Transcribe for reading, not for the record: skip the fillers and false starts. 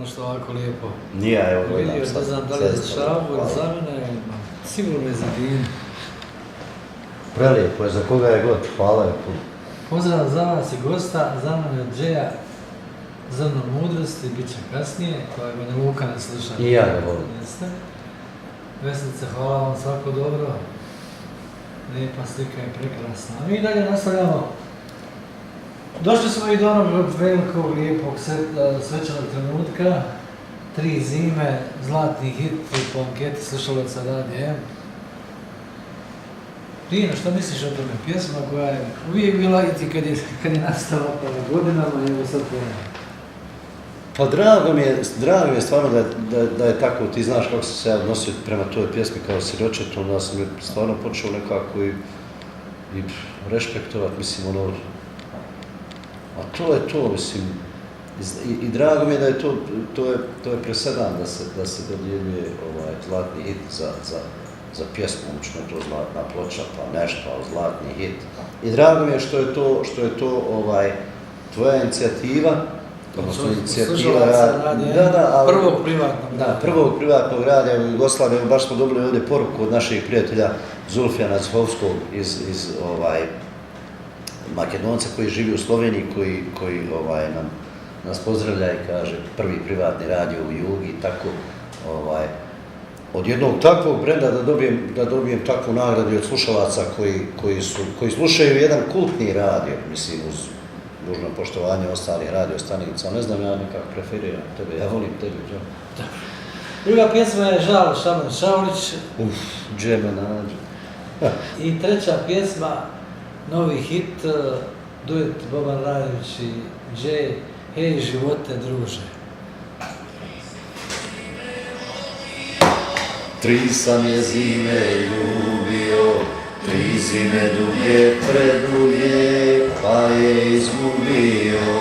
nešto ovako lijepo. Nije, evo gledam vidio, sad. ne znam da li je za Šabu ili za mene, sigurno je za Dinu. Prelijepo je, za koga je god, hvala je puno. Pozdrav za vas i gosta, za mene od Džeja, Zrno mudrosti, bit će kasnije, koja me ne Luka ne sluša. I ja ga volim. Jeste. Veselice, hvala vam, svako dobro. Lijepa slika je prekrasna. A mi dalje nastavljamo. Došli smo i do onog velikog, lijepog, svečanog trenutka. 3 zime, zlatni hit po anketi slušalaca Radija M. Dino, što misliš o tome? Pjesma koja je uvijek bila i kad je nastala po godinama i evo sad ponovno. Pa drago mi je stvarno da je tako, ti znaš kako sam se ja odnosio prema toj pjesmi kao siročetu, onda sam je stvarno počeo nekako i respektovat, mislim, ono, a to je to, mislim, i drago mi je da je to je presedan da se dodjeljuje zlatni hit za pjesmu, učno je to zlatna ploča, pa nešto, ali zlatni hit. I drago mi je što je to tvoja inicijativa, odnosno inicijativa radija, prvog privatnog radija u Jugoslaviji. Baš smo dobili ovdje poruku od naših prijatelja Zulfijana Zhovskog iz Makedonca koji živi u Sloveniji, koji nas pozdravlja i kaže prvi privatni radio u Jugi i tako. Od jednog takvog brenda da dobijem takvu nagradu od slušalaca koji slušaju jedan kultni radio, mislim, uz dužno poštovanje ostalih radio stanica, ne znam, ja nekako preferiram tebe, ja volim tebe, Džo. Druga pjesma je Žal Šaban Šaulić. Dže me nađe. I treća pjesma, novi hit, duet Boban Rajović i Dže, Hej živote druže. 3 sam je zime ljubio, 3 zime duge preduge, pa je izgubio.